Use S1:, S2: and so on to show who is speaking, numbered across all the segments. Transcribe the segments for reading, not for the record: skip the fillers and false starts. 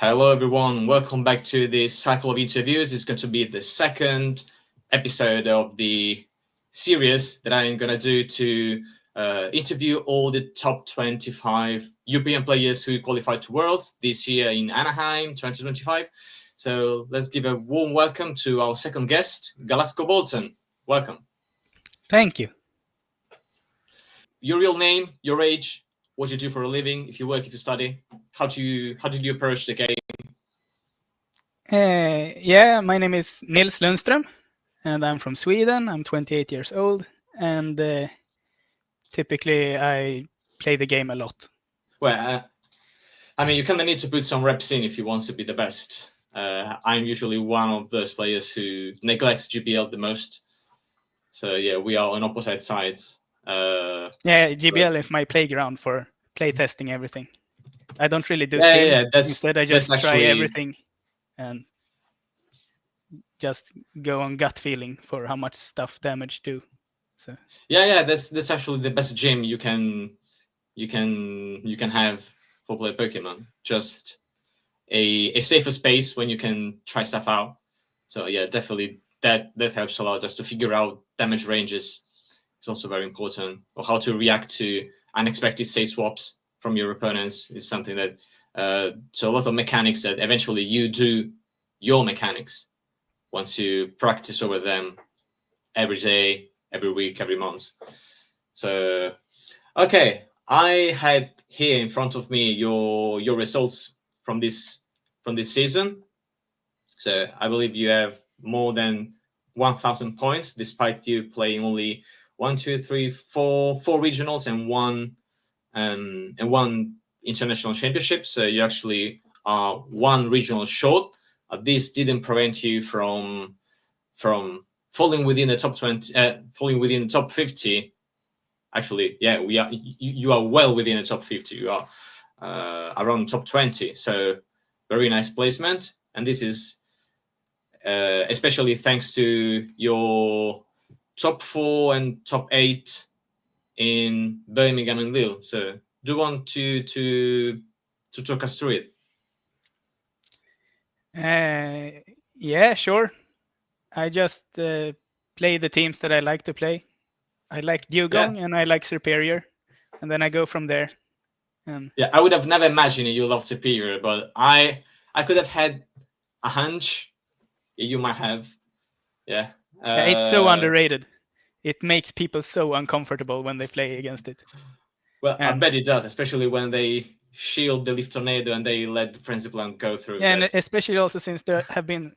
S1: Hello, everyone. Welcome back to this cycle of interviews. It's going to be the second episode of the series that I'm going to do to interview all the top 25 European players who qualified to Worlds this year in Anaheim 2025. So let's give a warm welcome to our second guest, Galaxkobolten. Welcome.
S2: Thank you.
S1: Your real name, your age, what you do for a living, if you work, if you study, how did you approach the game?
S2: My name is Nils Lundstrom, and I'm from Sweden. I'm 28 years old, and typically I play the game a lot.
S1: Well, you kind of need to put some reps in if you want to be the best. I'm usually one of those players who neglects GBL the most. So yeah, we are on opposite sides.
S2: GBL is my playground for playtesting everything. I don't really do sim. Instead, I just try everything and just go on gut feeling for how much stuff damage do. So
S1: that's actually the best gym you can have for play Pokemon. Just a safer space when you can try stuff out. So yeah, definitely that helps a lot just to figure out damage ranges. It's also very important, or how to react to unexpected save swaps from your opponents is something that so a lot of mechanics that eventually you do your mechanics once you practice over them every day, every week, every month. So okay, I had here in front of me your results from this season. So I believe you have more than 1,000 points, despite you playing only 4 regionals and one international championship. So you actually are one regional short. This didn't prevent you from falling within the top 20, falling within the top 50. Actually, yeah, you are well within the top 50. You are around top 20. So very nice placement. And this is especially thanks to your top 4 and top 8 in Birmingham and Lille. So do you want to talk us through
S2: it? Yeah, sure. I just play the teams that I like to play. I like Dugong and I like Superior, and then I go from there.
S1: Yeah, I would have never imagined you love Superior, but I could have had a hunch you might have. Yeah.
S2: It's so underrated. It makes people so uncomfortable when they play against it.
S1: Well, I bet it does, especially when they shield the Leaf Tornado and they let the Frenzy Plant go through.
S2: Yeah, and especially also since there have been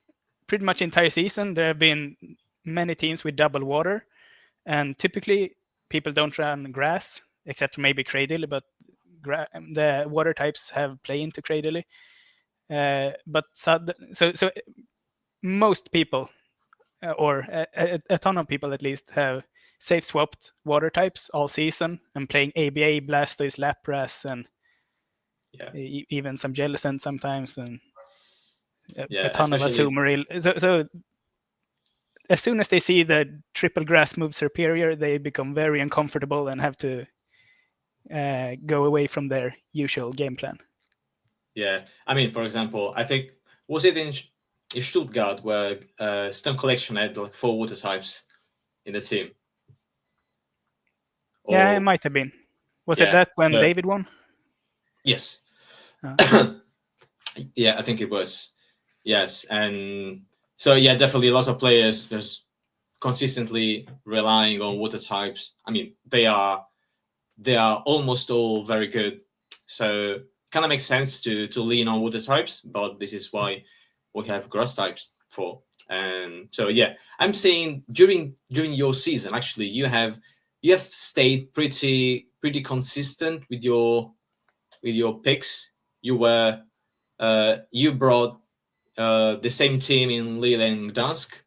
S2: pretty much entire season, there have been many teams with double water, and typically people don't run grass except maybe Cradily, but the water types have play into Cradily. But so most people, or a ton of people at least, have safe swapped water types all season and playing ABA, Blastoise, Lapras, and even some Jellicent sometimes, and a ton of Azumarill. So as soon as they see the triple grass move Superior, they become very uncomfortable and have to go away from their usual game plan.
S1: Yeah, for example, I think, was it in Stuttgart where Stone Collection had like 4 water types in the team?
S2: Yeah, it might have been. Was it that when David won?
S1: Yes. Yeah, I think it was. Yes, and so yeah, definitely a lot of players just consistently relying on water types. They are almost all very good. So kind of makes sense to lean on water types, but this is why we have grass types for. And so yeah, I'm saying during your season, actually, you have stayed pretty consistent with your picks. You brought the same team in Lille and Gdansk.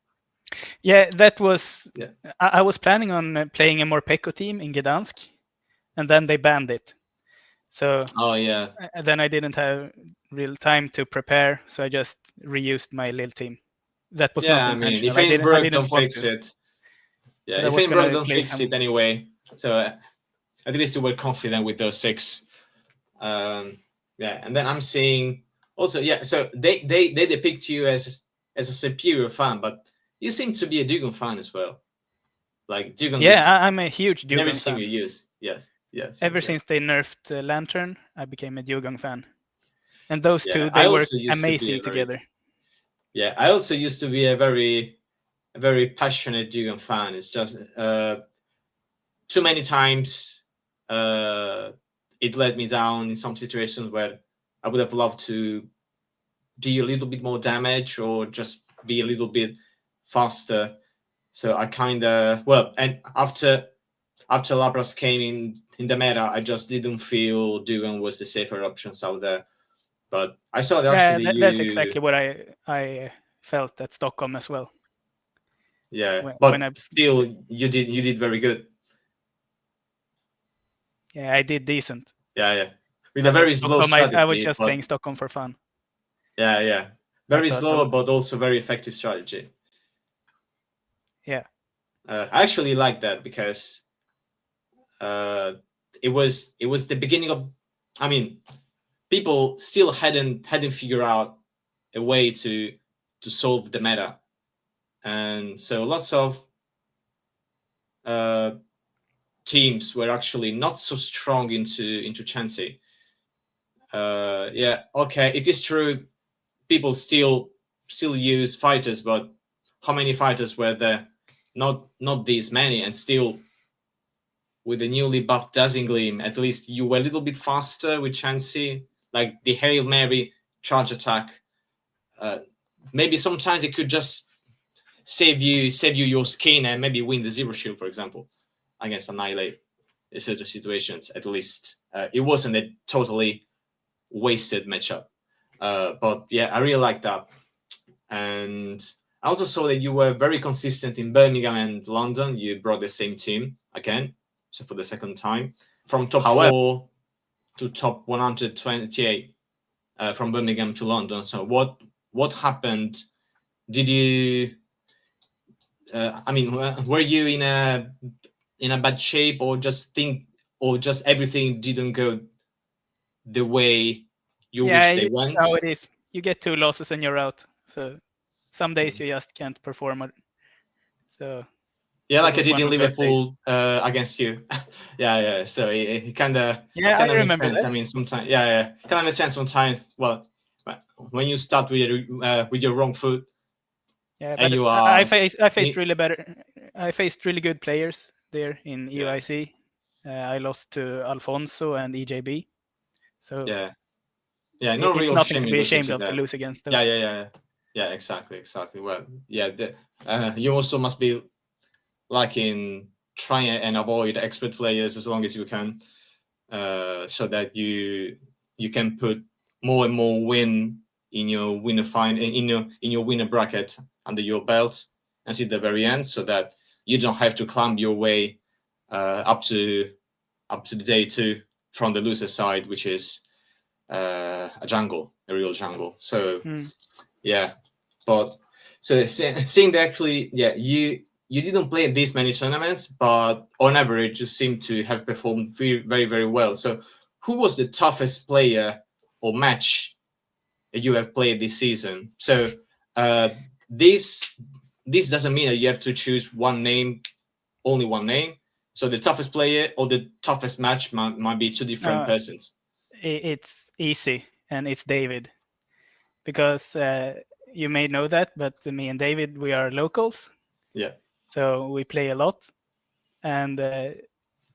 S2: Yeah, that was. Yeah. I was planning on playing a Morpeko team in Gdansk, and then they banned it. So then I didn't have real time to prepare, so I just reused my Lille team. That was not intentional.
S1: If ain't broke, don't fix it. Yeah, if ain't broke, don't fix it anyway. So at least you were confident with those 6. And then I'm seeing Also, yeah. So they depict you as a superior fan, but you seem to be a Dugong fan as well. Like Dugong is
S2: Yeah, I'm a huge
S1: in
S2: Dugong
S1: everything
S2: fan.
S1: you use. Yes, yes.
S2: Ever
S1: Yes, yes.
S2: since they nerfed Lantern, I became a Dugong fan. And those two,
S1: Yeah,
S2: they
S1: I
S2: work
S1: also used to be
S2: amazing
S1: a very
S2: together.
S1: yeah. I also used to be a very passionate Dugong fan. It's just too many times it let me down in some situations where I would have loved to do a little bit more damage or just be a little bit faster. So I kind of and after Labras came in the meta, I just didn't feel Dugan was the safer options out there. But I saw that
S2: Yeah,
S1: actually
S2: that's exactly what I felt at Stockholm as well.
S1: yeah,
S2: When
S1: but still you did very good.
S2: Yeah, I did decent.
S1: Yeah. With a very slow strategy.
S2: I was just playing Stockholm for fun.
S1: Yeah. Very slow, but also very effective strategy.
S2: Yeah.
S1: I actually like that because it was the beginning of. I mean, people still hadn't figured out a way to solve the meta, and so lots of teams were actually not so strong into Chansey. Yeah, okay, it is true. People still use fighters, but how many fighters were there? Not these many, and still with the newly buffed Dazzling Gleam, at least you were a little bit faster with Chansey, like the Hail Mary charge attack. Maybe sometimes it could just save you your skin and maybe win the Zero Shield, for example, against Annihilate in certain situations. At least it wasn't a totally wasted matchup. But yeah, I really like that. And I also saw that you were very consistent in Birmingham and London. You brought the same team again, so for the second time, from top 4 to top 128 from Birmingham to London. So what happened? Did you? I mean, were you in a bad shape, or just everything didn't go the way you wish they went?
S2: How it is. You get 2 losses and you're out. So some days you just can't perform. So
S1: yeah, like I did in Liverpool against you. Yeah. So it kind of
S2: I remember
S1: makes sense.
S2: that.
S1: I mean, sometimes kind of makes sense sometimes. Well, when you start with your wrong foot.
S2: Yeah, but
S1: you are.
S2: I faced really good players there in UIC. I lost to Alfonso and EJB. So
S1: no
S2: it's
S1: real
S2: nothing
S1: shame
S2: to be ashamed
S1: to
S2: of to lose against those.
S1: Yeah, exactly. Well, yeah, you also must be liking trying and avoid expert players as long as you can, so that you can put more and more win in your winner in your winner bracket under your belt until the very end, so that you don't have to climb your way up to the day 2 from the loser side, which is a real jungle. So yeah, but so seeing that actually, you didn't play this many tournaments, but on average you seem to have performed very, very, very well. So who was the toughest player or match you have played this season? So this doesn't mean that you have to choose only one name. So the toughest player or the toughest match might be 2 different persons.
S2: It's easy, and it's David, because you may know that, but me and David, we are locals.
S1: Yeah.
S2: So we play a lot, and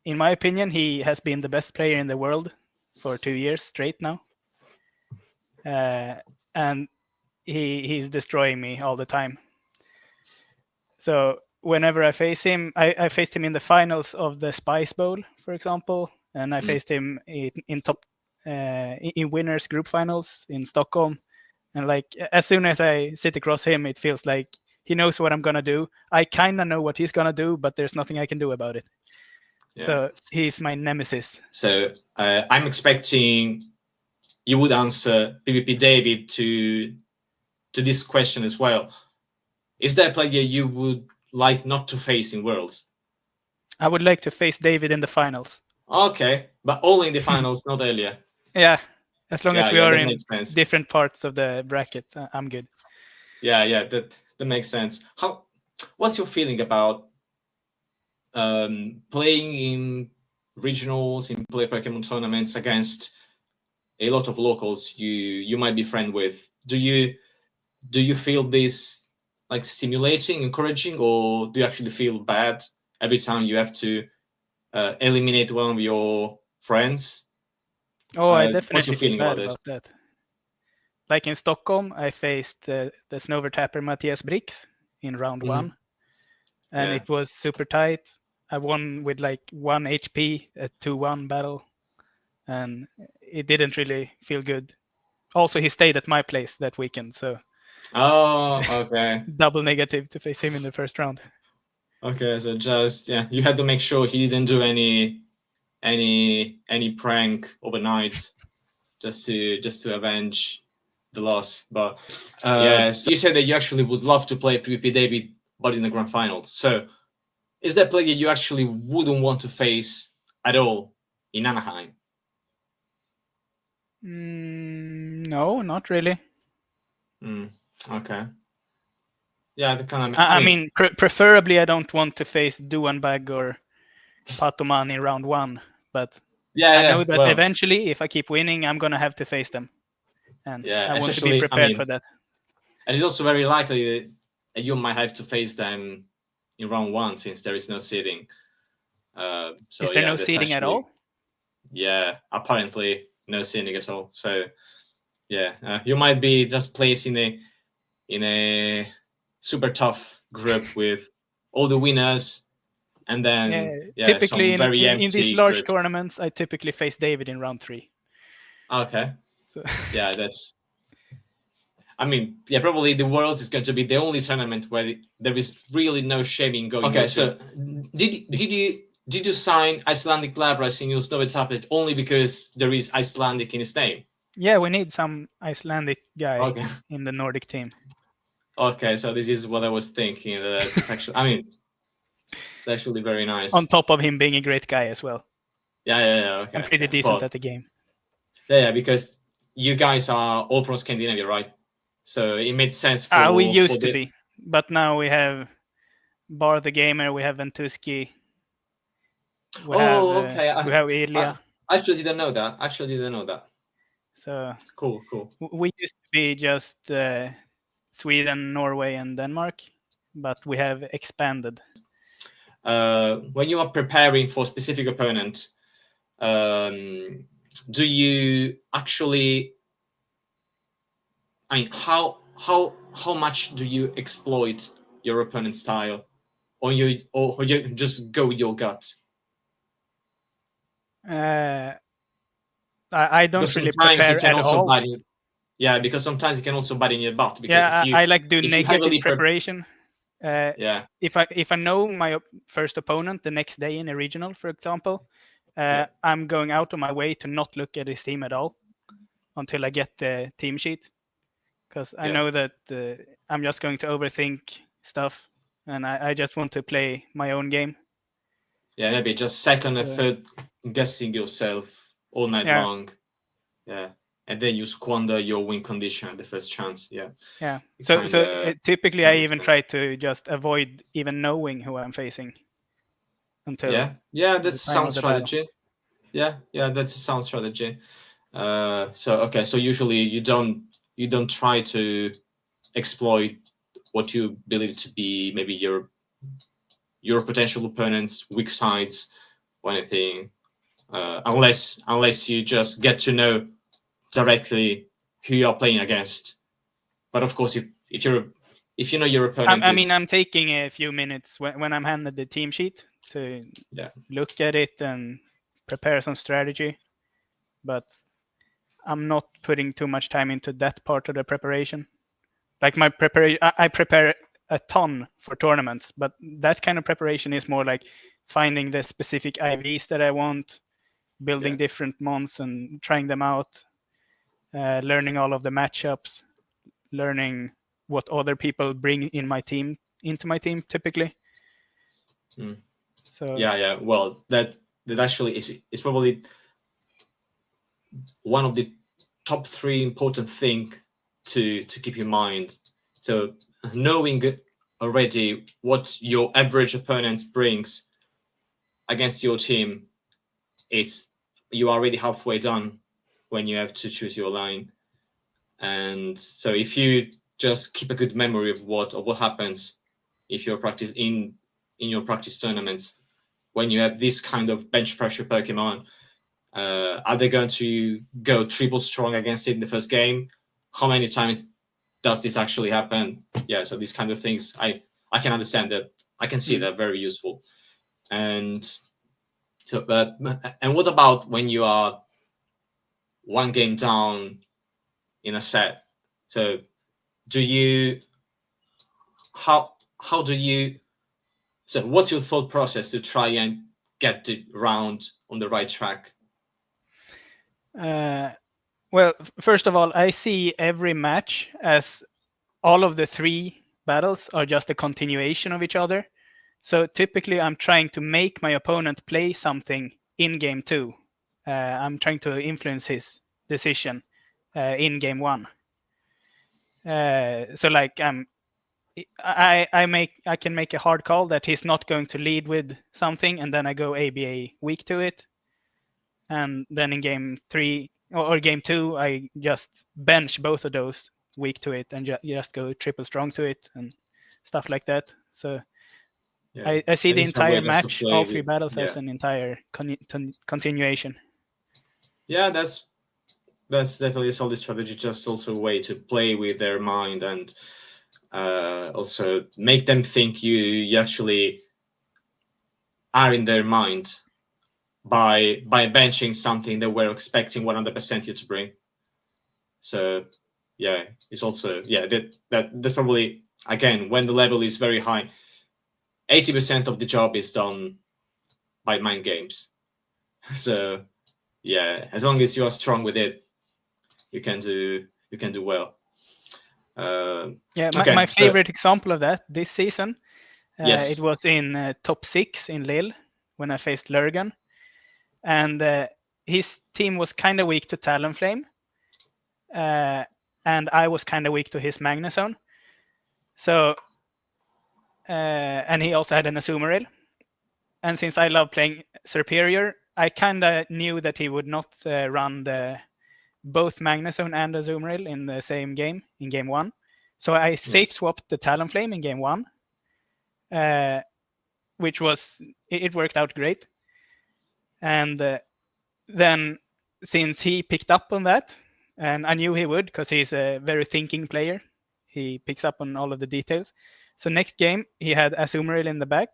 S2: in my opinion, he has been the best player in the world for 2 years straight now, and he's destroying me all the time. So whenever I face him, I faced him in the finals of the Spice Bowl, for example, and I faced him in top in winners group finals in Stockholm. And like as soon as I sit across him, it feels like he knows what I'm gonna do. I kind of know what he's gonna do, but there's nothing I can do about it. Yeah. So he's my nemesis.
S1: So I'm expecting you would answer PvP David to this question as well. Is there a player you would like not to face in Worlds?
S2: I would like to face David in the finals.
S1: Okay, but only in the finals, not earlier.
S2: Yeah, As long as we are
S1: that
S2: in
S1: makes sense.
S2: different parts of the bracket, I'm good.
S1: Yeah, that makes sense. What's your feeling about playing in regionals, in play Pokemon tournaments against a lot of locals you might be friend with? Do you feel this like stimulating, encouraging, or do you actually feel bad every time you have to eliminate one of your friends?
S2: Oh, I
S1: What's your
S2: definitely feel
S1: feeling
S2: bad
S1: about this?
S2: about that. Like in Stockholm, I faced the Snover Tapper Matthias Brix in round 1, and it was super tight. I won with like 1 HP at 2-1 battle, and it didn't really feel good. Also, he stayed at my place that weekend, so
S1: Oh, okay.
S2: double negative to face him in the first round.
S1: Okay, so just you had to make sure he didn't do any prank overnight just to avenge the loss. But so you said that you actually would love to play PvP David, but in the grand final. So is that player you actually wouldn't want to face at all in Anaheim?
S2: No, not really.
S1: Okay. Yeah, the kind of.
S2: I mean, preferably I don't want to face Duanbag or Patoman in round 1, but I know that eventually, if I keep winning, I'm gonna have to face them, and I want to be prepared for that.
S1: And it's also very likely that you might have to face them in round 1 since there is no seeding. So
S2: is there no seeding at all?
S1: Yeah, apparently no seeding at all. So yeah, you might be just placed in a super tough group with all the winners, and then
S2: typically
S1: some very empty
S2: in these large
S1: groups.
S2: tournaments, I typically face David in round 3.
S1: Okay.
S2: So
S1: yeah, that's. I mean, probably the Worlds is going to be the only tournament where there is really no shaming going. Okay, so did you sign Icelandic Labras in your Snowy tablet only because there is Icelandic in his name?
S2: Yeah, we need some Icelandic guy in the Nordic team.
S1: Okay, so this is what I was thinking. It's actually, I mean, it's actually very nice.
S2: On top of him being a great guy as well.
S1: Yeah. Okay.
S2: I'm pretty decent at the game.
S1: Yeah, because you guys are all from Scandinavia, right? So it made sense for.
S2: We used to be, but now we have Bar the Gamer, we have Ventuski. We have Ilya.
S1: I actually didn't know that.
S2: So
S1: cool.
S2: We used to be just Sweden, Norway, and Denmark, but we have expanded.
S1: When you are preparing for a specific opponent, do you actually? I mean, how much do you exploit your opponent's style, or you just go with your gut?
S2: I don't really prepare at all.
S1: Because sometimes it can also bite in your butt. Because
S2: I like do negative preparation. If I know my first opponent the next day in a regional, for example, I'm going out of my way to not look at his team at all until I get the team sheet, because I know that I'm just going to overthink stuff, and I just want to play my own game.
S1: Yeah, maybe just second and third guessing yourself all night long. Yeah. And then you squander your win condition at the first chance. Yeah.
S2: So typically I even try to just avoid even knowing who I'm facing until
S1: that's a sound strategy. Yeah, that's a sound strategy. So usually you don't try to exploit what you believe to be maybe your potential opponent's weak sides or anything, unless you just get to know directly who you are playing against. But of course, if you know your opponent,
S2: I'm taking a few minutes when I'm handed the team sheet to look at it and prepare some strategy, but I'm not putting too much time into that part of the preparation. Like my preparation, I prepare a ton for tournaments, but that kind of preparation is more like finding the specific IVs that I want, building different mons and trying them out, learning all of the matchups, learning what other people bring into my team typically. So
S1: well, that actually is probably one of the top 3 important thing to keep in mind. So knowing already what your average opponent brings against your team, you are already halfway done when you have to choose your line. And so if you just keep a good memory of what happens if you're practice in your practice tournaments, when you have this kind of bench pressure Pokemon, are they going to go triple strong against it in the first game? How many times does this actually happen? Yeah, so these kind of things, I can understand that. I can see that very useful. And so, and what about when you are one game down in a set? So how do you, so what's your thought process to try and get the round on the right track?
S2: Well, first of all, I see every match as all of the 3 battles are just a continuation of each other. So typically, I'm trying to make my opponent play something in game 2. I'm trying to influence his decision in game 1. So like I can make a hard call that he's not going to lead with something, and then I go ABA weak to it, and then in game 3 or game 2 I just bench both of those weak to it and just go triple strong to it and stuff like that. So yeah. I see the entire match, all 3 battles, as an entire continuation.
S1: Yeah, that's definitely a solid strategy. Just also a way to play with their mind and also make them think you actually are in their mind by benching something they were expecting 100% you to bring. So yeah, it's also that's probably, again, when the level is very high, 80% of the job is done by mind games. So yeah, as long as you are strong with it, you can do well.
S2: My favorite example of that this season, it was in top 6 in Lille when I faced Lurgan, and his team was kind of weak to Talonflame, and I was kind of weak to his Magnezone. So, and he also had an Azumarill. And since I love playing Superior, I kind of knew that he would not run both Magnezone and Azumarill in the same game, in game 1. So I safe swapped the Talonflame in game 1, which it worked out great. And then since he picked up on that, and I knew he would because he's a very thinking player, he picks up on all of the details. So next game, he had Azumarill in the back,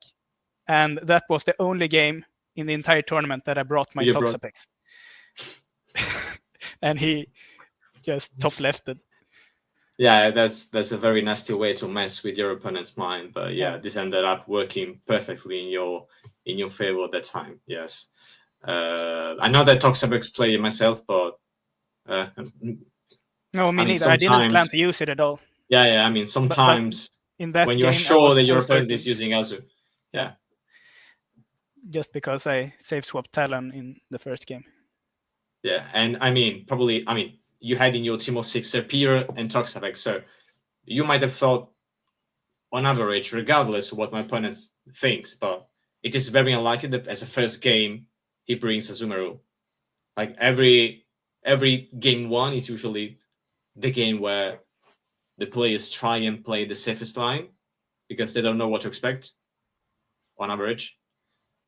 S2: and that was the only game in the entire tournament that I brought my Toxapex. And he just top lefted.
S1: Yeah, that's a very nasty way to mess with your opponent's mind. But this ended up working perfectly in your favor at that time. Yes. I know that Toxapex player myself, but
S2: no, me neither. I didn't plan to use it at all.
S1: Yeah. I mean, sometimes
S2: but in that
S1: when
S2: game,
S1: you're sure that your opponent is using Azu. Yeah.
S2: Just because I safe swapped Talon in the first game.
S1: Yeah, and I mean, you had in your team of 6 Serpira and Toxapex, so you might have thought, on average, regardless of what my opponent thinks, but it is very unlikely that as a first game he brings Azumarill. Like every game 1 is usually the game where the players try and play the safest line because they don't know what to expect on average.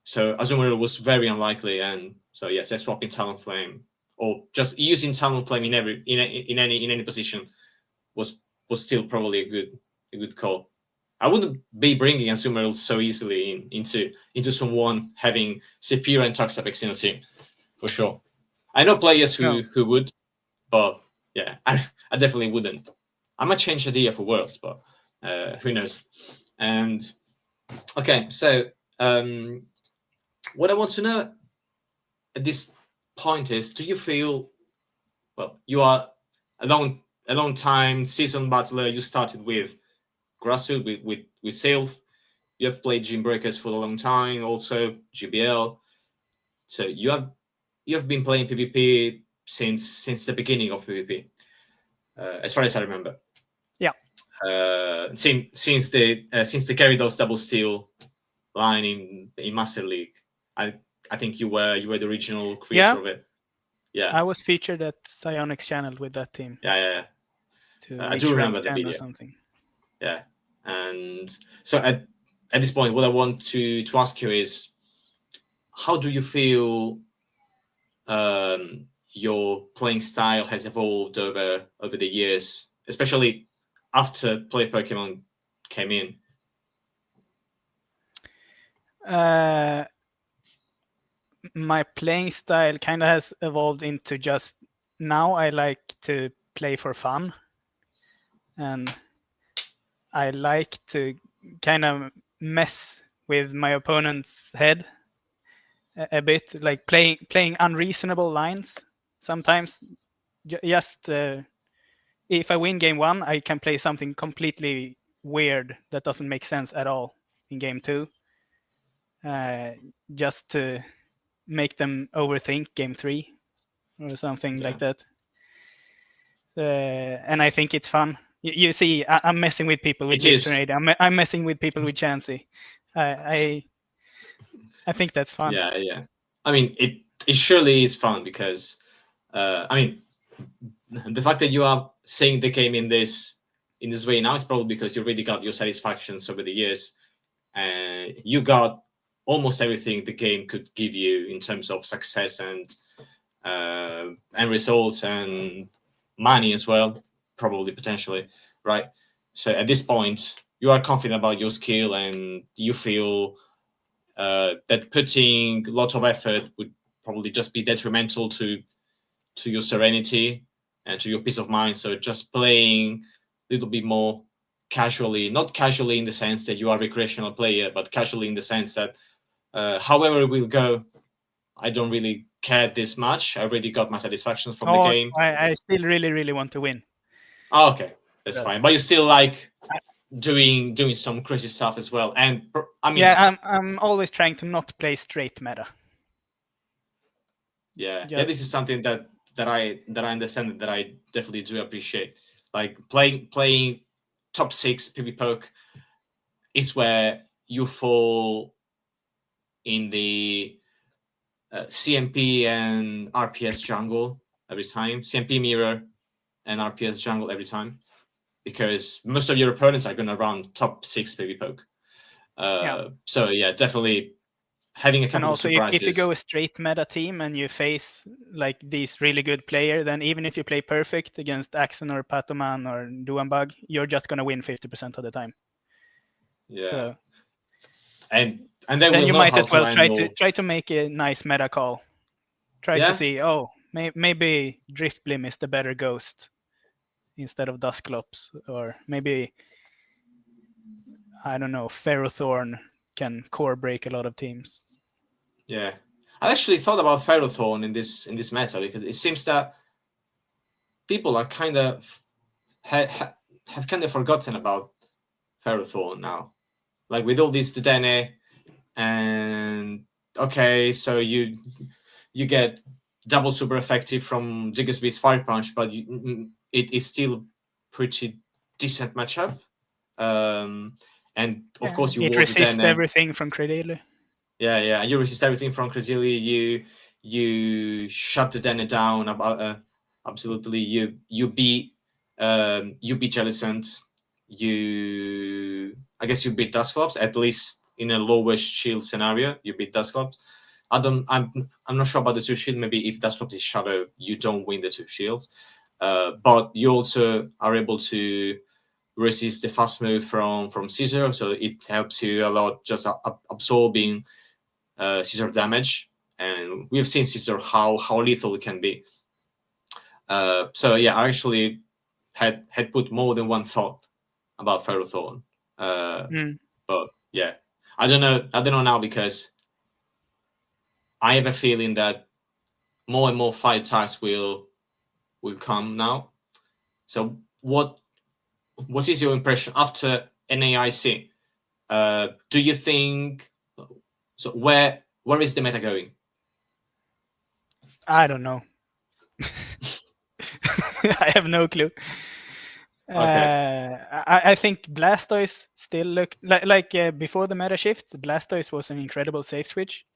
S1: So Azumarill was very unlikely, and so yes, swapping Talonflame or just using Talonflame in any position was still probably a good call. I wouldn't be bringing Azumarill so easily into someone having Serpira and Toxapex in a team, for sure. I know players who would, but yeah, I definitely wouldn't. I might change idea for Worlds, but who knows? And okay, so what I want to know at this point is, do you feel, well, you are a long time seasoned battler. You started with Grassroot, with Sylph. You have played Gym Breakers for a long time, also GBL. So you have been playing PvP since the beginning of PvP, as far as I remember.
S2: Yeah.
S1: Since the Gyarados double steal line in Master League, I think you were the original creator of it. Yeah,
S2: I was featured at Psionics channel with that team.
S1: Yeah.
S2: I do remember the video or something.
S1: Yeah, and so at this point, what I want to ask you is, how do you feel your playing style has evolved over the years, especially after Play Pokemon came in?
S2: My playing style kind of has evolved into just now I like to play for fun, and I like to kind of mess with my opponent's head a bit, like playing unreasonable lines sometimes. Just if I win game 1, I can play something completely weird that doesn't make sense at all in game 2, just to make them overthink game 3 or something like that. And I think it's fun. You see, I'm messing with people with Tornado. I'm messing with people with Chansey. I think that's fun.
S1: Yeah. I mean, it surely is fun because, I mean, the fact that you are saying the game in this way now is probably because you really got your satisfactions over the years, and you got almost everything the game could give you in terms of success and results and money as well, probably potentially, right? So at this point, you are confident about your skill, and you feel that putting a lot of effort would probably just be detrimental to your serenity and to your peace of mind. So just playing a little bit more casually, not casually in the sense that you are a recreational player, but casually in the sense that however it will go, I don't really care this much. I already got my satisfaction from the game.
S2: I still really, really want to win.
S1: Oh, okay, that's fine. But you still like doing some crazy stuff as well. And I mean,
S2: I'm always trying to not play straight meta.
S1: Yeah, this is something that I understand, that I definitely do appreciate. Like playing top 6 PvPoke is where you fall in the CMP and RPS jungle every time, CMP mirror and RPS jungle every time, because most of your opponents are going to run top 6 PvPoke. So yeah, definitely having a couple of surprises.
S2: And also, if you go a straight meta team and you face like these really good players, then even if you play perfect against Axen or Patoman or Duanbug, you're just going to win 50% of the time.
S1: Yeah.
S2: So,
S1: and then
S2: you might as well try to make a nice meta call. Try to see, maybe Driftblim is the better ghost instead of Dusclops, or maybe, I don't know, Ferrothorn can core break a lot of teams.
S1: Yeah, I actually thought about Ferrothorn in this meta, because it seems that people are kind of have kind of forgotten about Ferrothorn now. Like with all this Dedenne, and okay, so you get double super effective from Diggersby's Fire Punch, but it is still pretty decent matchup. And of course you
S2: resist everything from Credile.
S1: Yeah, you resist everything from Credile. You shut the Dedenne down. Absolutely, you beat Jellicent. I guess you beat Dusclops, at least in a lowest shield scenario. You beat Dusclops. I'm not sure about the 2 shield. Maybe if Dusclops is Shadow, you don't win the 2 shields. But you also are able to resist the fast move from Scizor, so it helps you a lot, just absorbing Scizor damage. And we've seen Scizor how lethal it can be. So yeah, I actually had put more than one thought about Ferrothorn. But yeah, I don't know now, because I have a feeling that more and more fight types will come now. So what is your impression after NAIC? Do you think, so where is the meta going?
S2: I don't know. I have no clue.
S1: Okay.
S2: I think Blastoise still looked like before the meta shift. Blastoise was an incredible safe switch,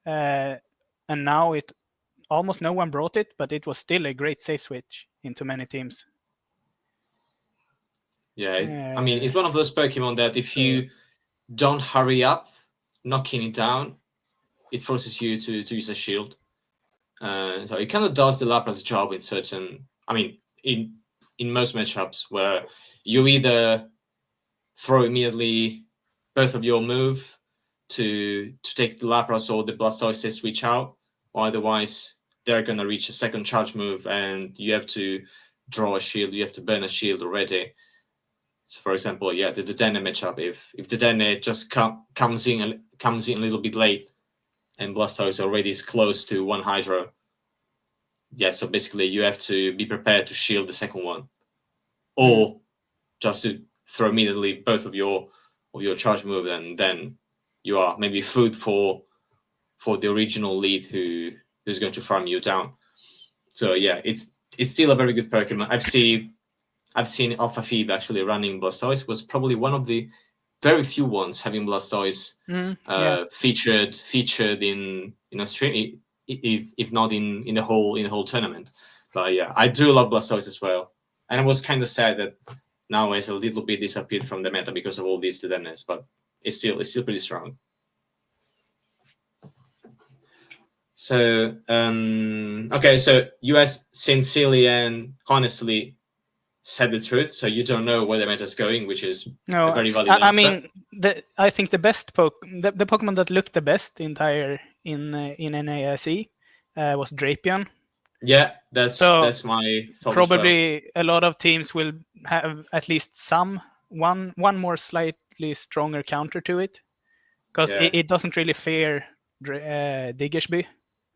S2: and now it almost no one brought it, but it was still a great safe switch into many teams.
S1: Yeah, I mean, it's one of those Pokemon that if you don't hurry up knocking it down, it forces you to use a shield. So it kind of does the Lapras job in certain, I mean, in most matchups where you either throw immediately both of your move to take the Lapras or the Blastoise to switch out, or otherwise they're gonna reach a second charge move and you have to draw a shield, you have to burn a shield already. So for example, yeah, the Dedenne matchup, if Dedenne just comes in a little bit late and Blastoise already is close to one Hydro, yeah, so basically you have to be prepared to shield the second one, or just to throw immediately both of your charge move, and then you are maybe food for the original lead who's going to farm you down. So yeah, it's still a very good Pokemon. I've seen Alpha Phoebe actually running Blastoise. Was probably one of the very few ones having Blastoise featured in a stream, if not in the whole tournament. But yeah, I do love Blastoise as well, and I was kind of sad that now it's a little bit disappeared from the meta because of all these Dedennes, but it's still pretty strong. So okay, so you as sincerely and honestly said the truth, so you don't know where the meta is going, which is a very valid answer.
S2: I mean, I think the best the Pokemon that looked the best in NAIC was Drapion.
S1: Yeah, that's my thought.
S2: Probably a lot of teams will have at least one more slightly stronger counter to it, because it doesn't really fear Diggersby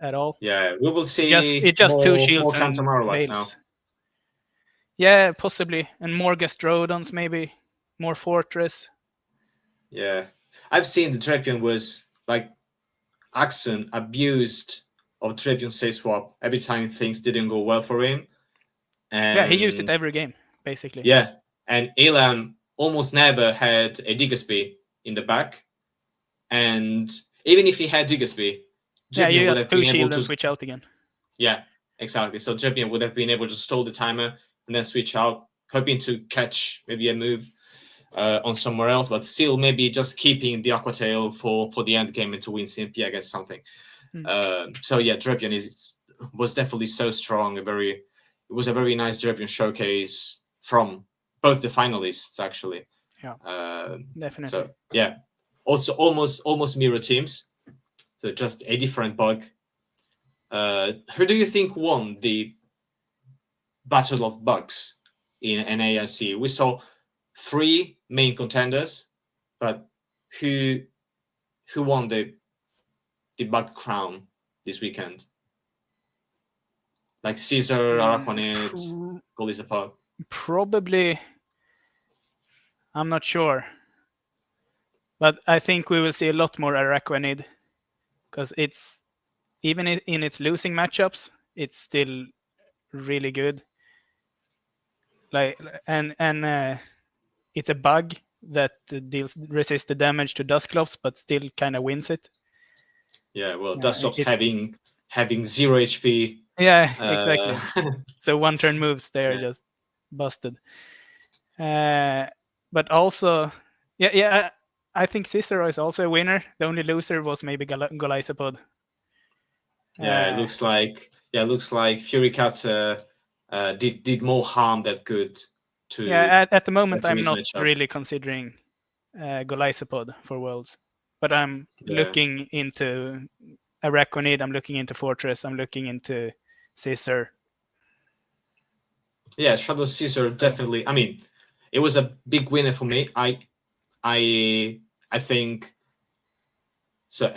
S2: at all.
S1: Yeah, we will see.
S2: It just two shields and
S1: Veils now.
S2: Yeah, possibly, and more Gastrodons, maybe more Fortress.
S1: Yeah, I've seen the Drapion was like Axon abused of Drapion safe swap every time things didn't go well for him. And
S2: yeah, he used it every game, basically.
S1: Yeah, and Elam almost never had a Diggersby in the back, and even if he had Diggersby,
S2: you just two shield and switch out again.
S1: Yeah, exactly. So Drapion would have been able to stall the timer and then switch out, hoping to catch maybe a move on somewhere else, but still maybe just keeping the Aqua Tail for the end game and to win CMP against something. So yeah, Drapion was definitely so strong. It was a very nice Drapion showcase from both the finalists, actually.
S2: Yeah, definitely.
S1: So yeah, also almost mirror teams. So just a different bug. Who do you think won the Battle of Bugs in NAIC? We saw 3 main contenders, but who won the bug crown this weekend? Like Caesar, Araquanid, Golisapod?
S2: Probably, I'm not sure, but I think we will see a lot more Araquanid, because it's even in its losing matchups, it's still really good. Like and it's a bug that resists the damage to Dusclops, but still kind of wins it.
S1: Yeah, well, Dusclops having 0 HP.
S2: Yeah, exactly. So one turn moves, they are just busted. But also, I think Cicero is also a winner. The only loser was maybe Golisapod.
S1: Yeah, it looks like Fury Cat did more harm than good to.
S2: Yeah, at the moment I'm not really considering Golisapod for Worlds, but I'm looking into Araquanid, I'm looking into Fortress, I'm looking into Caesar.
S1: Yeah, Shadow Caesar definitely. I mean, it was a big winner for me. I think so.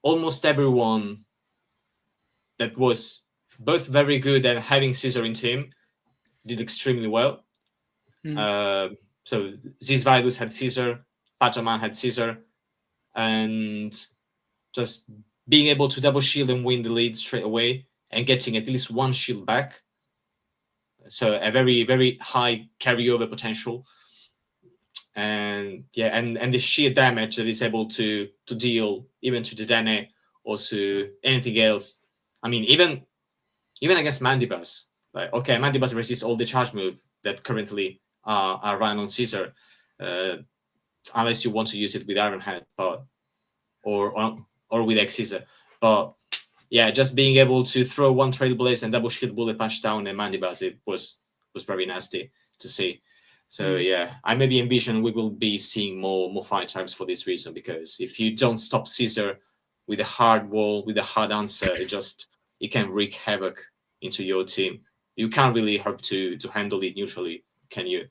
S1: Almost everyone that was both very good and having Caesar in team did extremely well. So Zizvidus had Caesar, Pajaman had Caesar, and just being able to double shield and win the lead straight away and getting at least one shield back. So a very, very high carryover potential. And yeah, and the sheer damage that is able to deal even to the Dene or to anything else. I mean, even against Mandibas, like, okay, Mandibas resists all the charge move that currently are run on Caesar, unless you want to use it with Ironhead, but or with X Caesar. But yeah, just being able to throw one Trailblaze and double shield bullet punch down a Mandibas, it was very nasty to see. So yeah, I maybe envision we will be seeing more fire types for this reason, because if you don't stop Caesar with a hard wall, with a hard answer, it can wreak havoc into your team. You can't really hope to handle it neutrally, can you?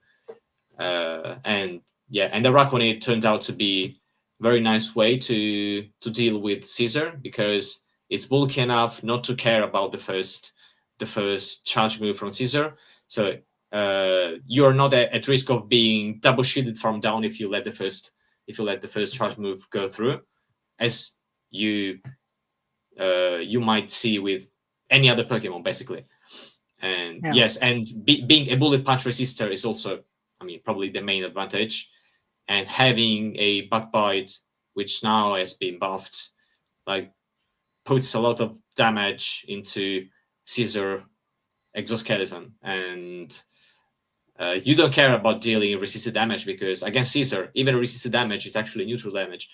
S1: And yeah, and the Raconate turned out to be a very nice way to deal with Caesar, because it's bulky enough not to care about the first charge move from Caesar. So you're not at risk of being double shielded from down if you let the first charge move go through, as you might see with any other Pokemon, basically. And yes, and being a bullet punch resistor is also, I mean, probably the main advantage. And having a bug bite, which now has been buffed, like, puts a lot of damage into Caesar exoskeleton, and you don't care about dealing resisted damage, because against Caesar, even resisted damage is actually neutral damage.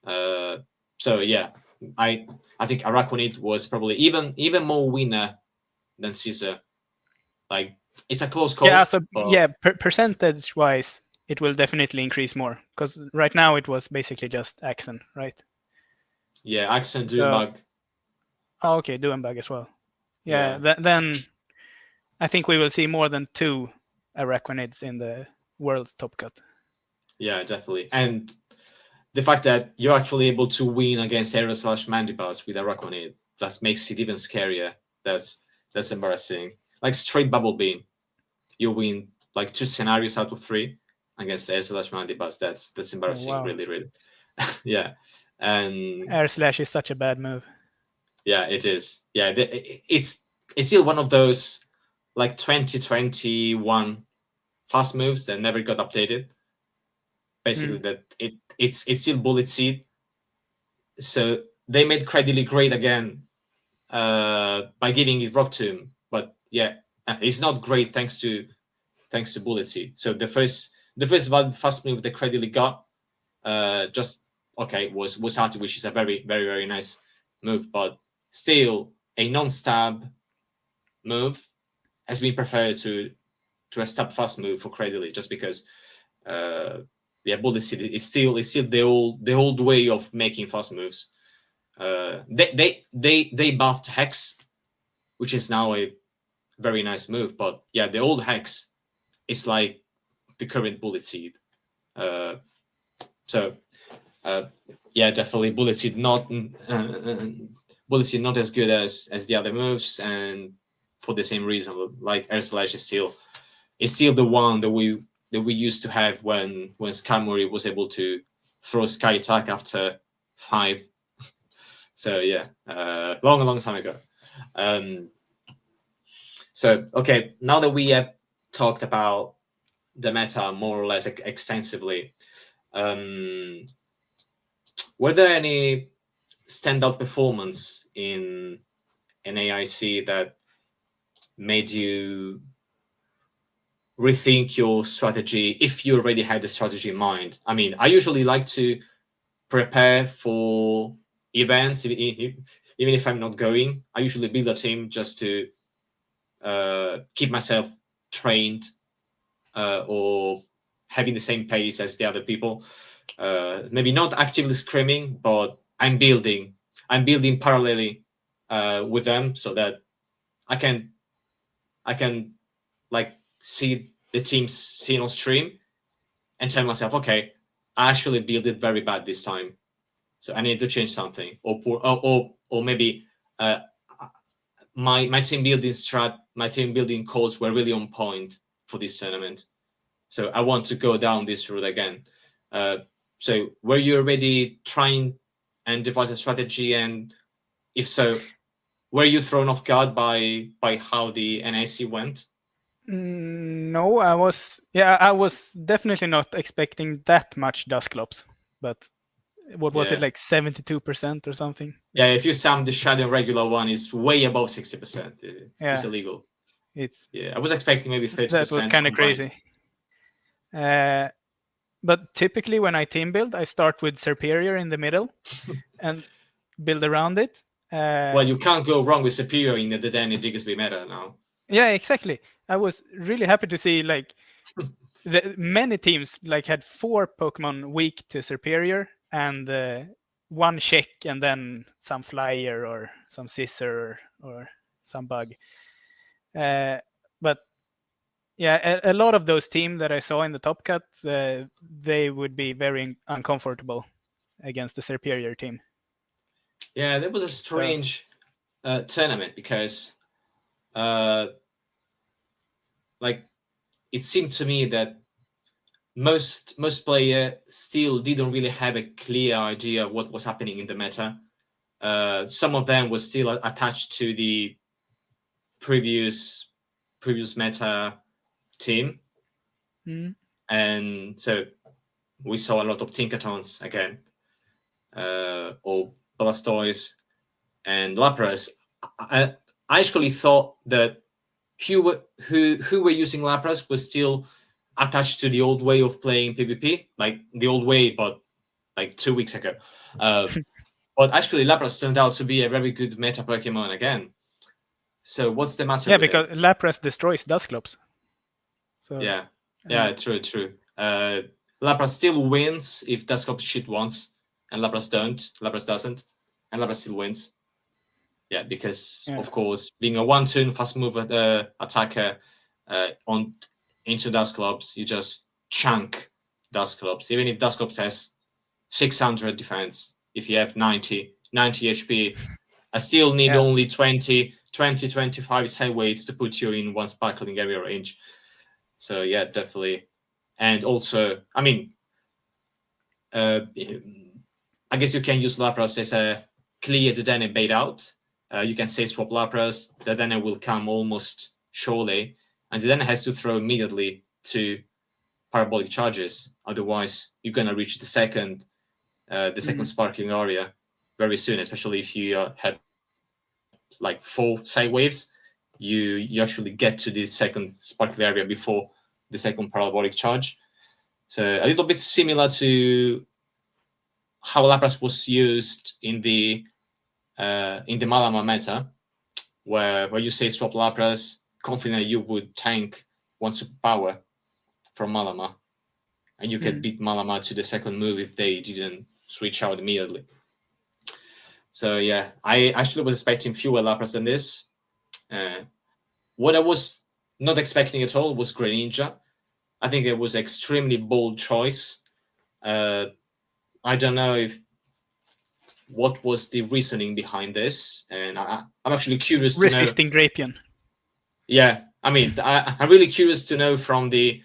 S1: So yeah, I think Araquanid was probably even more winner than Caesar. Like, it's a close call.
S2: Yeah, so yeah, percentage wise, it will definitely increase more, because right now it was basically just Axen, right?
S1: Yeah, Axen, Doombug.
S2: Oh, okay, Doombug as well. Yeah. Then I think we will see more than 2 Araquanids in the world top cut.
S1: Yeah, definitely. And the fact that you're actually able to win against Aero/Mandibas with Araquanid, that makes it even scarier. That's embarrassing. Like, straight Bubble Beam, you win like 2 scenarios out of 3 against Aero/Mandibas. That's embarrassing. Oh, wow. Really. Yeah. And
S2: Air Slash is such a bad move.
S1: Yeah, it is. Yeah, it's still one of those like 2021 fast moves that never got updated. Basically, that it's still Bullet Seed. So they made Credily great again by giving it Rock Tomb. But yeah, it's not great thanks to Bullet Seed. So the first valid fast move that Credily got just okay was Artie, which is a very, very, very nice move, but still a non-stab move has been preferred to a stab fast move for Credily, just because Bullet Seed is still the old way of making fast moves. They buffed Hex, which is now a very nice move, but yeah, the old Hex is like the current Bullet Seed. So yeah, definitely Bullet Seed not as good as the other moves, and for the same reason, like Air Slash is still the one that we used to have when Skarmory was able to throw Sky Attack after 5. So yeah, long time ago. So okay, now that we have talked about the meta more or less extensively, were there any standout performance in an AIC that made you rethink your strategy, if you already had the strategy in mind? I mean, I usually like to prepare for events, even if I'm not going. I usually build a team just to keep myself trained or having the same pace as the other people. Maybe not actively screaming, but I'm building parallelly with them, so that I can like see the teams seen on stream and tell myself, okay, I actually built it very bad this time, so I need to change something, or maybe my team building codes were really on point for this tournament, so I want to go down this route again. So were you already trying and devise a strategy, and if so, were you thrown off guard by how the NIC went?
S2: No, I was definitely not expecting that much Dusclops, but what was it,
S1: Yeah.
S2: like 72% or something?
S1: Yeah, if you sum the shadow regular one, is way above 60%. It's
S2: Yeah.
S1: illegal.
S2: It's
S1: Yeah, I was expecting maybe 30%
S2: that was kind of
S1: combined.
S2: crazy. But typically when I team build, I start with Superior in the middle and build around it.
S1: Well, you can't go wrong with Superior in the Danny Diggersby meta now.
S2: Yeah, exactly. I was really happy to see like many teams like had 4 Pokemon weak to Superior and 1 check and then some Flyer or some Scissor or some Bug. But yeah, a lot of those teams that I saw in the top cut, they would be very uncomfortable against the Superior team.
S1: Yeah, that was a strange tournament because like it seemed to me that most players still didn't really have a clear idea of what was happening in the meta. Some of them were still attached to the previous meta team, and so we saw a lot of Tinkertons again, or Blastoise and Lapras. I actually thought that who were using Lapras was still attached to the old way of playing PvP, like the old way, but like 2 weeks ago. But actually, Lapras turned out to be a very good meta Pokemon again. So what's the matter?
S2: Yeah,
S1: with
S2: because Lapras destroys Dusclops. So
S1: yeah, true. Lapras still wins if Dusclops shit once, and Lapras don't. Lapras doesn't, and Lapras still wins. Yeah, because of course, being a 1-turn fast move attacker on into Dusclops, you just chunk Dusclops. Even if Dusclops has 600 defense, if you have 90 HP, I still need only 25 side waves to put you in one sparkling area range. So yeah, definitely. And also, I mean, I guess you can use Lapras as a clear Dedenne bait out. You can say swap Lapras, Dedenne will come almost surely, and Dedenne has to throw immediately to parabolic charges. Otherwise, you're gonna reach the second sparkling area very soon, especially if you have like 4 side waves. You actually get to the second sparkling area before the second parabolic charge. So a little bit similar to how Lapras was used in the Malama meta, where you say swap Lapras, confident you would tank 1 superpower from Malama, and you could beat Malama to the second move if they didn't switch out immediately. So yeah, I actually was expecting fewer Lapras than this. What I was not expecting at all was Greninja. I think it was an extremely bold choice. I don't know what was the reasoning behind this, and I'm actually curious to know.
S2: Resisting Drapion.
S1: Yeah, I mean, I'm really curious to know from the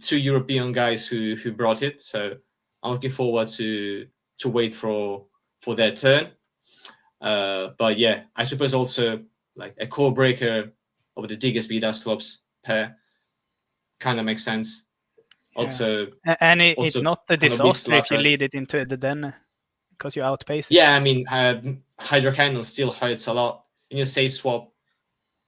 S1: 2 European guys who brought it. So I'm looking forward to wait for their turn. But yeah, I suppose also like a core breaker of the Diggersby Dusclops pair kind of makes sense. Also,
S2: and it's not a disaster if you lead it into the den because you outpace it.
S1: Yeah, I mean, Hydro Cannon still hurts a lot. And you say swap,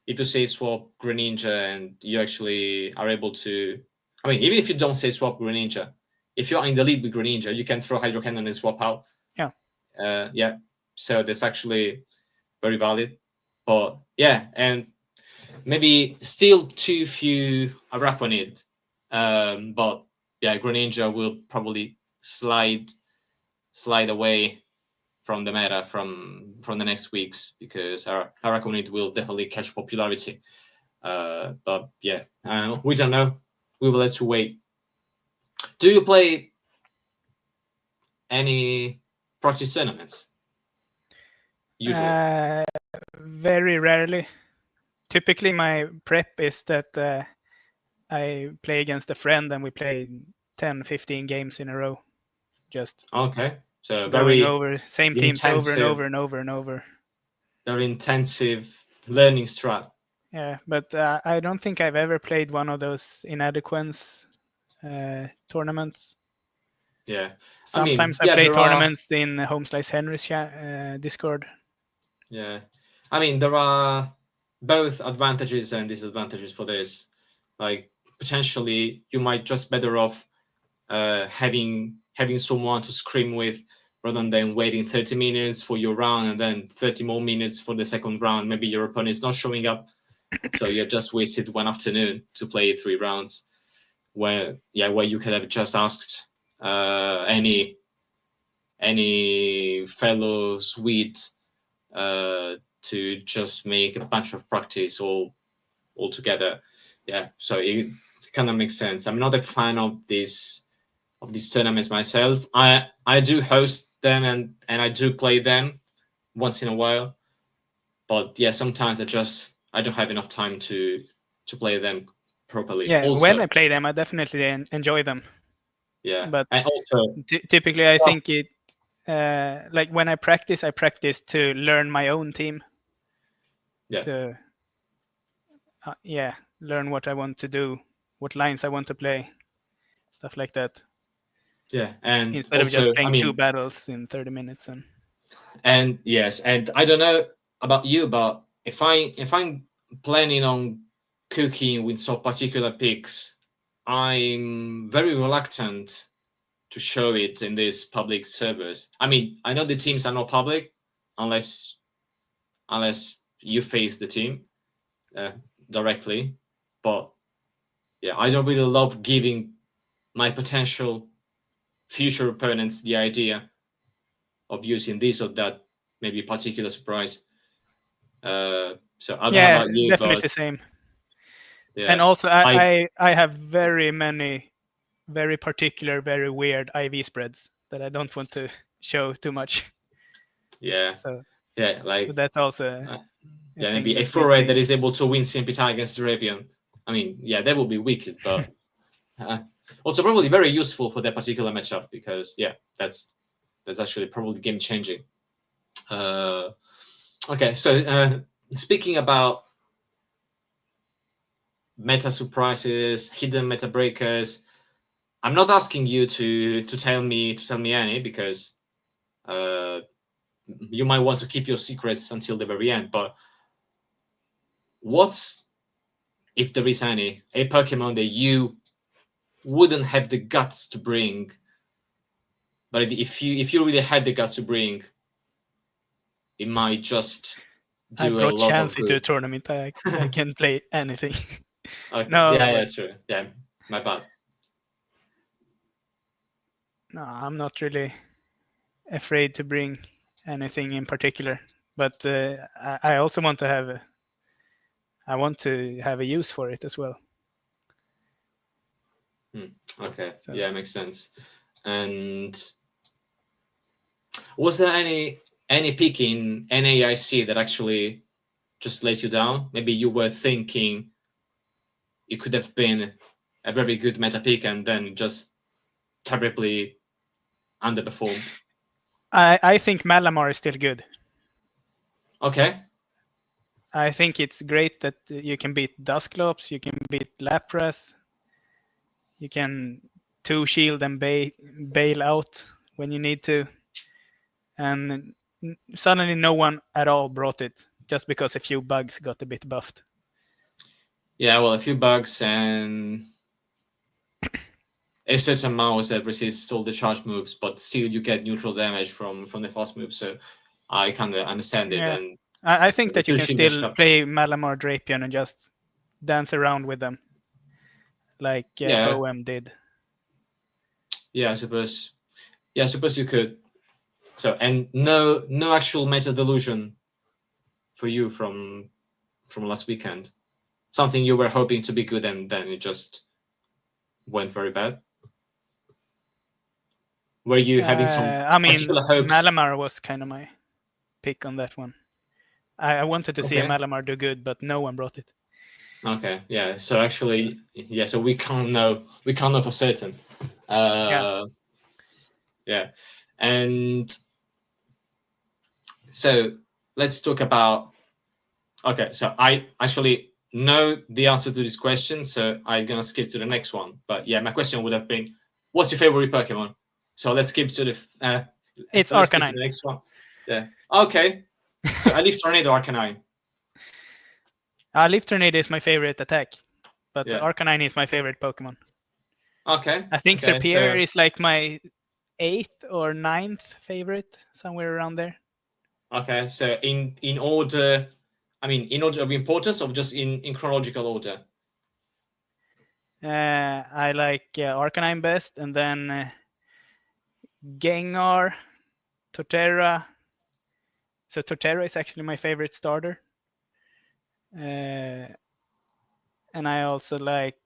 S1: if you say swap Greninja and you actually are able to, I mean, even if you don't say swap Greninja, if you're in the lead with Greninja, you can throw Hydro Cannon and swap out.
S2: Yeah.
S1: So that's actually very valid. But yeah, and maybe still too few Araquanid. But yeah, Greninja will probably slide away from the meta from the next weeks because Araquanid will definitely catch popularity. But yeah, we don't know. We will have to wait. Do you play any practice tournaments? Usually,
S2: very rarely. Typically, my prep is that I play against a friend and we play 10, 15 games in a row. Just
S1: okay. So
S2: going
S1: very
S2: over same teams over and over and over and over.
S1: very intensive learning strat.
S2: Yeah, but I don't think I've ever played one of those inadequance tournaments.
S1: Yeah,
S2: Sometimes I play tournaments in Home Slice Henry's Discord.
S1: Yeah, I mean, there are both advantages and disadvantages for this. Like, potentially, you might just better off having someone to scrim with rather than waiting 30 minutes for your round and then 30 more minutes for the second round. Maybe your opponent is not showing up, so you just wasted one afternoon to play 3 rounds. Where you could have just asked any fellow Swede to just make a bunch of practice all together. Yeah, so it kind of makes sense. I'm not a fan of these tournaments myself. I do host them and I do play them once in a while, but yeah, sometimes I don't have enough time to play them properly.
S2: Yeah,
S1: also,
S2: when I play them, I definitely enjoy them.
S1: Yeah,
S2: but
S1: and also
S2: typically I think it like when I practice to learn my own team.
S1: Yeah.
S2: To learn what I want to do, what lines I want to play, stuff like that.
S1: Yeah, and
S2: instead
S1: also,
S2: of just playing 2 battles in 30 minutes.
S1: And yes, and I don't know about you, but if I'm planning on cooking with some particular picks, I'm very reluctant to show it in these public servers. I mean, I know the teams are not public unless you face the team directly, but yeah, I don't really love giving my potential future opponents the idea of using this or that, maybe particular surprise. So I don't know about you,
S2: definitely
S1: but
S2: same.
S1: Yeah,
S2: and also I have very many very particular, very weird IV spreads that I don't want to show too much.
S1: Yeah.
S2: So
S1: yeah, like
S2: so that's also
S1: maybe a foray that is able to win CMPT against the Arabian. I mean, yeah, that would be wicked, but also probably very useful for that particular matchup because that's actually probably game changing. Okay, so speaking about meta surprises, hidden meta breakers, I'm not asking you to tell me any because you might want to keep your secrets until the very end. But what's, if there is any, a Pokemon that you wouldn't have the guts to bring, but if you really had the guts to bring, it might just do
S2: I brought
S1: a lot of
S2: Chansey to a
S1: good.
S2: tournament. I can play anything.
S1: Okay.
S2: No,
S1: Yeah, true. Yeah, my bad.
S2: No, I'm not really afraid to bring anything in particular, but I also want to have a use for it as well.
S1: Okay. So. Yeah, makes sense. And was there any pick in NAIC that actually just let you down? Maybe you were thinking it could have been a very good meta pick and then just terribly underperformed.
S2: I think Malamar is still good.
S1: Okay.
S2: I think it's great that you can beat Dusclops, you can beat Lapras, you can 2-shield and bail out when you need to. And suddenly no one at all brought it, just because a few bugs got a bit buffed.
S1: Yeah, well, a few bugs and a certain mouse that resists all the charge moves, but still you get neutral damage from the fast move. So I kind of understand it. And
S2: I think that you can still play Malamar Drapion and just dance around with them, like Boem did.
S1: Yeah, I suppose. Yeah, I suppose you could. So, and no actual meta delusion for you from last weekend. Something you were hoping to be good and then it just went very bad. Were you having some particular hopes?
S2: Malamar was kind of my pick on that one. I wanted to see a Malamar do good, but no one brought it.
S1: Okay, yeah. So actually, so we can't know for certain. Yeah, and so let's talk about. Okay, so I actually know the answer to this question, so I'm gonna skip to the next one. But yeah, my question would have been, what's your favorite Pokemon? So let's skip to the.
S2: It's
S1: let's skip to
S2: Arcanine.
S1: the next one. Yeah. Okay. So I leave Tornado Arcanine.
S2: Leaf Tornado is my favorite attack, but
S1: Yeah.
S2: Arcanine is my favorite Pokemon.
S1: Okay.
S2: I think
S1: okay,
S2: Serperior
S1: so,
S2: is like my 8th or 9th favorite, somewhere around there.
S1: Okay, so in order, I mean, in order of importance, or just in chronological order?
S2: I like Arcanine best, and then Gengar, Torterra. So Torterra is actually my favorite starter. And I also like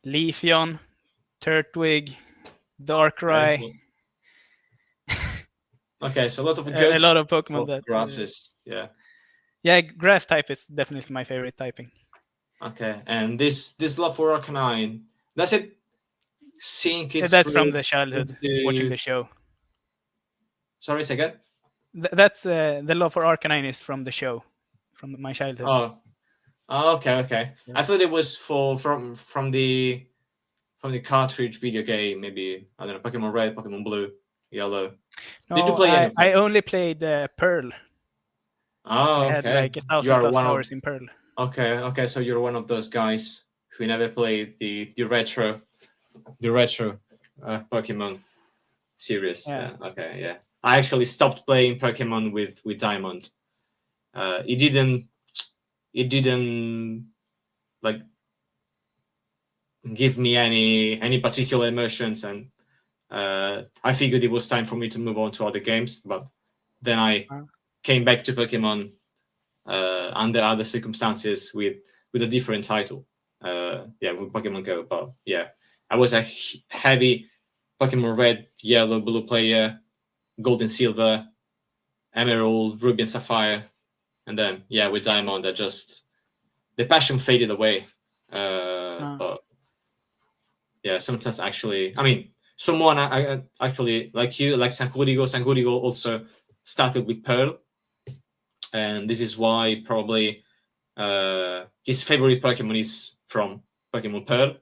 S2: Leafeon, Turtwig, Darkrai.
S1: Okay, so a lot of
S2: A lot of Pokemon that
S1: grasses. Yeah.
S2: Yeah, grass type is definitely my favorite typing.
S1: Okay, and this love for Arcanine, does it sink its
S2: That's from the
S1: roots
S2: childhood,
S1: into...
S2: watching the show.
S1: Sorry, say again?
S2: That's the love for Arcanine is from the show, from my childhood.
S1: Oh, okay.
S2: So,
S1: I thought it was from the cartridge video game, maybe, I don't know, Pokemon Red, Pokemon Blue, Yellow.
S2: no,
S1: Did you play anything?
S2: I only played Pearl.
S1: Oh,
S2: I had like 1,000+ hours in Pearl.
S1: Okay, so you're one of those guys who never played the retro Pokemon series.
S2: Yeah.
S1: Okay, yeah. I actually stopped playing Pokemon with Diamond. It didn't like give me any particular emotions, and I figured it was time for me to move on to other games. But then I came back to Pokemon under other circumstances with a different title. With Pokemon Go. But yeah, I was a heavy Pokemon Red, Yellow, Blue player, Gold and Silver, Emerald, Ruby and Sapphire, and then with Diamond, the passion faded away. But yeah, sometimes actually, I mean, someone I actually like you, like Sankurigo also started with Pearl, and this is why probably his favorite Pokemon is from Pokemon Pearl.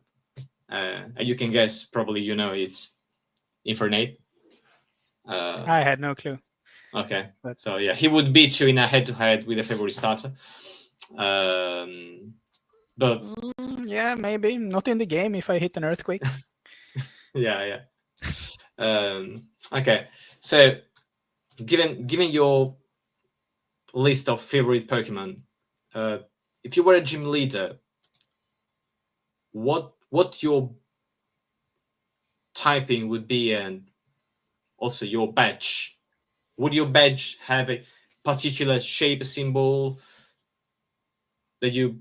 S1: And you can guess, probably, it's Infernape.
S2: I had no clue.
S1: Okay, so yeah, he would beat you in a head-to-head with a favorite starter. But
S2: yeah, maybe not in the game if I hit an earthquake.
S1: yeah. Okay, so given your list of favorite Pokemon, if you were a gym leader, what your typing would be, and also your badge? Would your badge have a particular shape, symbol that you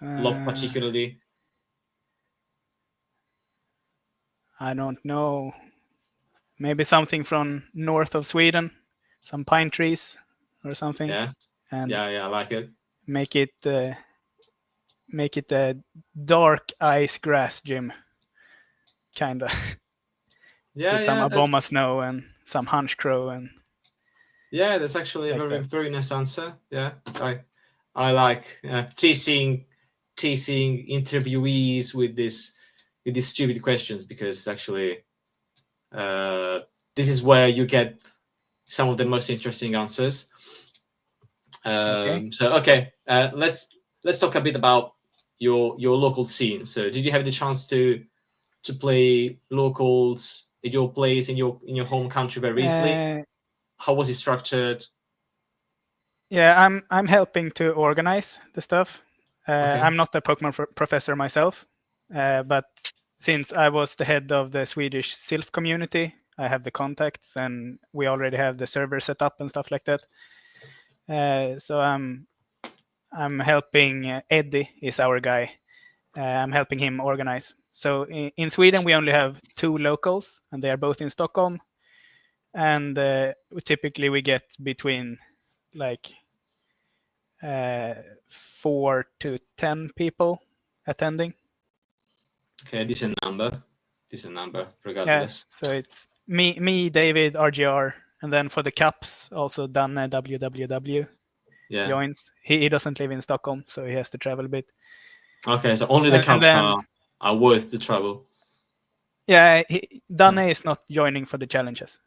S1: love particularly?
S2: I don't know. Maybe something from north of Sweden, some pine trees or something.
S1: Yeah.
S2: And
S1: I like it.
S2: Make it a dark ice grass gym, kinda.
S1: Yeah,
S2: with some Aboma snow and some Hunchcrow and.
S1: Yeah, that's actually a very nice answer. Yeah, I like teasing interviewees with these stupid questions, because actually this is where you get some of the most interesting answers. So let's talk a bit about your local scene. So did you have the chance to play locals at your place in your home country very recently? How was it structured?
S2: Yeah, I'm helping to organize the stuff. I'm not a Pokemon professor myself, but since I was the head of the Swedish Sylph community, I have the contacts, and we already have the server set up and stuff like that. So I'm helping. Eddie is our guy. I'm helping him organize. So in Sweden, we only have 2 locals, and they are both in Stockholm. And typically we get between like 4 to 10 people attending.
S1: Okay, decent number regardless.
S2: Yeah, so it's me, David, RGR, And then for the cups, also done WWW joins. He doesn't live in Stockholm, so he has to travel a bit.
S1: Okay, so only the cups are worth the trouble.
S2: Yeah, Danne is not joining for the challenges.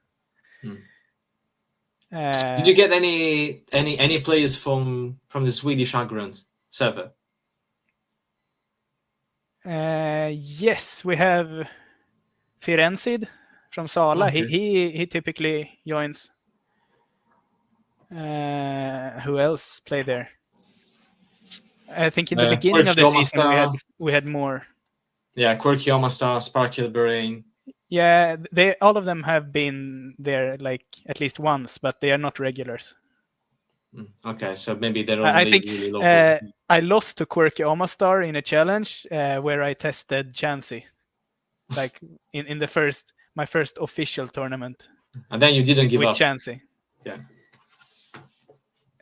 S1: Did you get any players from the Swedish Agrant server?
S2: Yes, we have Firenzid from Sala.
S1: Okay.
S2: He typically joins. Who else played there? I think in the beginning of the season we had more.
S1: Yeah, Quirky Omastar, Sparkle Brain.
S2: Yeah, all of them have been there like at least once, but they are not regulars.
S1: Okay, so maybe they're only
S2: I think
S1: really local.
S2: I lost to Quirky Omastar in a challenge where I tested Chansey, like in my first official tournament.
S1: And then you didn't give
S2: with
S1: up.
S2: Chansey.
S1: Yeah.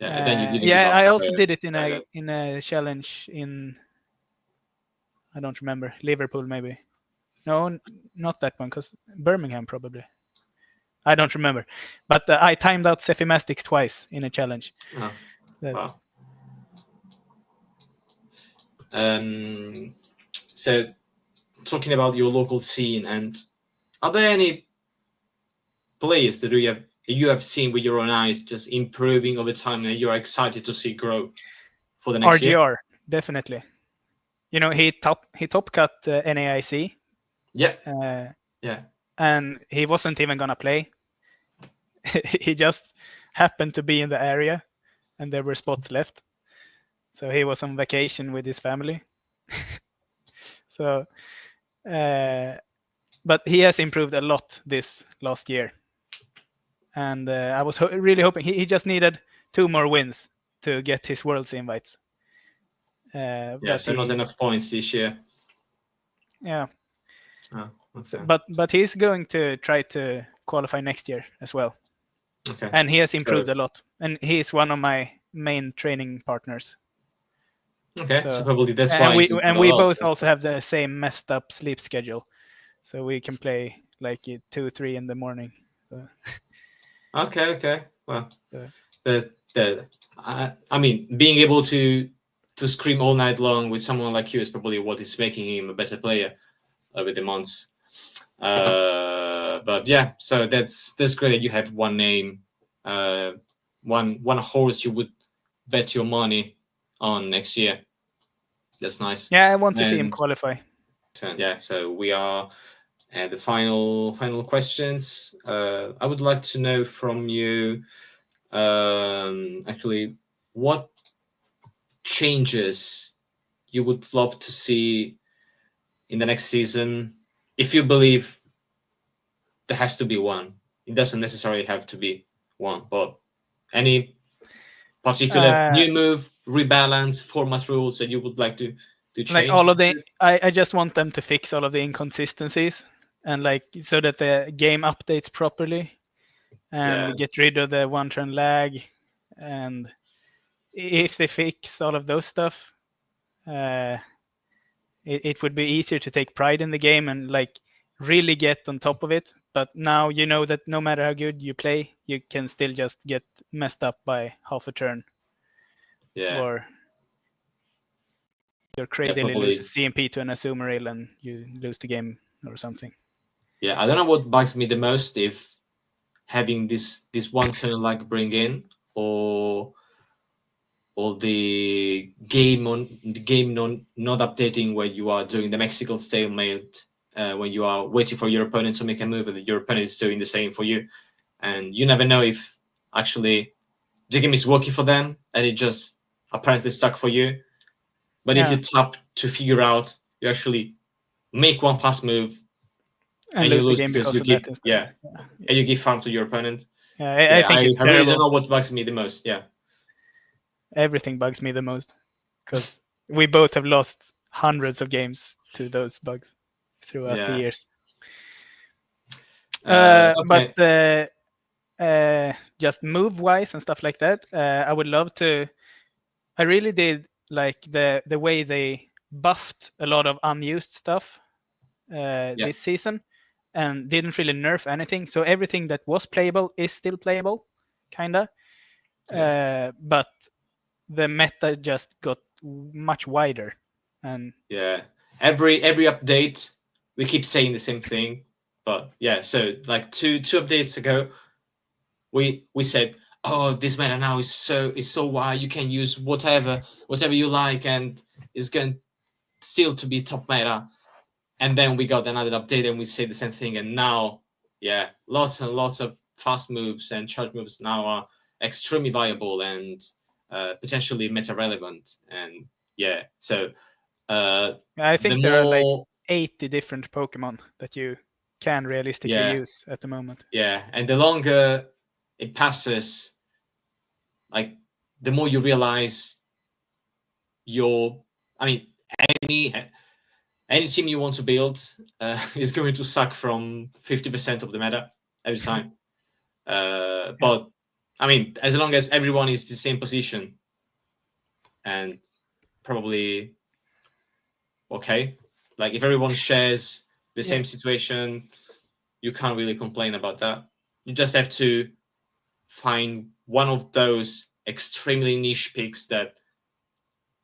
S1: Yeah, and then you didn't give up.
S2: I also did it in a challenge in, I don't remember, Liverpool maybe. No, not that one, because Birmingham probably. I don't remember. But I timed out Sephimastics twice in a challenge.
S1: Oh, wow. So, talking about your local scene, and are there any players that you have seen with your own eyes just improving over time and you're excited to see grow for the next year?
S2: RGR, definitely. You know, he top cut NAIC.
S1: Yeah.
S2: And he wasn't even gonna play. He just happened to be in the area, and there were spots left. So he was on vacation with his family. So, but he has improved a lot this last year. And I was really hoping he just needed 2 more wins to get his Worlds invites.
S1: But so not enough points this year.
S2: Yeah.
S1: Oh, okay.
S2: But he's going to try to qualify next year as well.
S1: Okay.
S2: And he has improved a lot. And he's one of my main training partners.
S1: Okay, so probably that's why.
S2: We both also have the same messed up sleep schedule, so we can play like 2-3 in the morning. So.
S1: Okay. Well, I mean, being able to scream all night long with someone like you is probably what is making him a better player over the months. But yeah, so that's great that you have one name, one horse you would bet your money on next year. That's nice.
S2: Yeah, I want to see him qualify.
S1: So we are at the final questions. I would like to know from you, actually, what changes you would love to see in the next season, if you believe there has to be one. It doesn't necessarily have to be one, but any particular new move, rebalance, format rules that you would like to change?
S2: Like all of I just want them to fix all of the inconsistencies, and like so that the game updates properly, and get rid of the one turn lag. And if they fix all of those stuff, it would be easier to take pride in the game and like really get on top of it. But now you know that no matter how good you play, you can still just get messed up by half a turn. Or your cradily loses CMP to an Azumarill and you lose the game or something.
S1: Yeah, I don't know what bugs me the most, if having this one turn lag bring in, or the game not updating where you are doing the Mexican stalemate, when you are waiting for your opponent to make a move and your opponent is doing the same for you, and you never know if actually the game is working for them and it just apparently stuck for you. But if you tap to figure out, you actually make one fast move
S2: and lose the game because of that.
S1: And you give farm to your opponent.
S2: I think it's
S1: terrible. I really don't know what bugs me the most. Yeah.
S2: Everything bugs me the most, because we both have lost hundreds of games to those bugs throughout the years. But just move wise and stuff like that, I would love to. I really did like the way they buffed a lot of unused stuff this season, and didn't really nerf anything. So everything that was playable is still playable, kinda. But the meta just got much wider. And
S1: every update we keep saying the same thing, but so like two updates ago we said, oh, this meta now is so wide, you can use whatever you like, and it's going still to be top meta. And then we got another update and we say the same thing, and now lots and lots of fast moves and charge moves now are extremely viable and potentially meta relevant. And so
S2: I think there are like 80 different Pokemon that you can realistically use at the moment.
S1: And the longer it passes, like the more you realize any team you want to build is going to suck from 50% of the meta every time. But I mean, as long as everyone is the same position and probably okay, like if everyone shares the same situation, you can't really complain about that. You just have to find one of those extremely niche picks that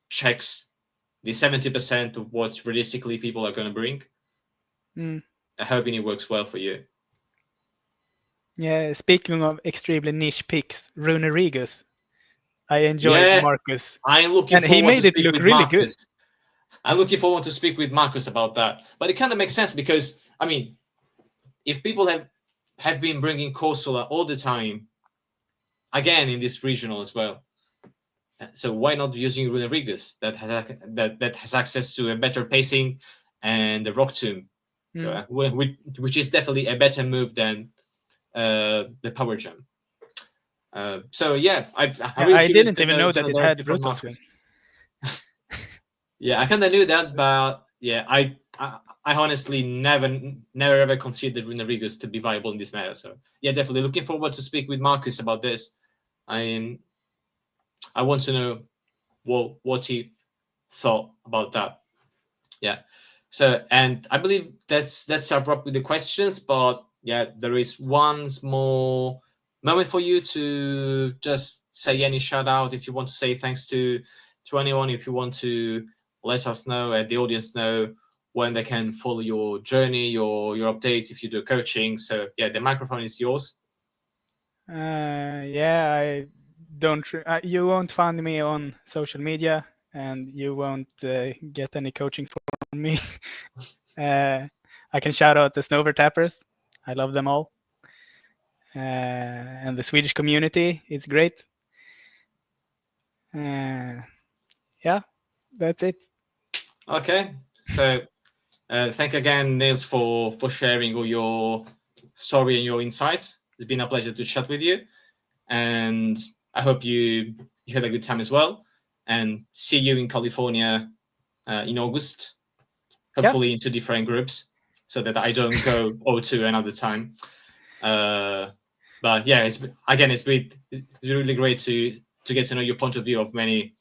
S1: checks the 70% of what realistically people are going to bring. I hope it works well for you.
S2: Yeah, speaking of extremely niche picks, Runerigus. I enjoyed Marcus.
S1: I'm looking
S2: and he made it look really good.
S1: I'm looking forward to speak with Marcus about that. But it kind of makes sense because, I mean, if people have been bringing Corsola all the time, again in this regional as well, so why not using Runerigus that has access to a better pacing and the Rock Tomb, which is definitely a better move than the Power Gem. So
S2: I didn't even know that it had Brutal Swing.
S1: I kind of knew that, but I honestly never ever considered Runerigus to be viable in this meta. So definitely looking forward to speak with Marcus about this. I want to know what he thought about that. So, and I believe that's our wrap with the questions, but there is one more moment for you to just say any shout out if you want to say thanks to anyone, if you want to let us know, the audience know when they can follow your journey, your updates, if you do coaching. So the microphone is yours.
S2: I don't. You won't find me on social media, and you won't get any coaching from me. I can shout out the Snover Tappers. I love them all. And the Swedish community is great. That's it.
S1: Okay. So thank again, Nils, for sharing all your story and your insights. It's been a pleasure to chat with you. And I hope you had a good time as well. And see you in California in August. Hopefully into different groups, so that I don't go O2 another time. But it's really great to get to know your point of view of many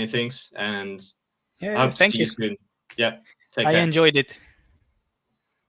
S1: things, and I hope to see you soon. Take care.
S2: I enjoyed it.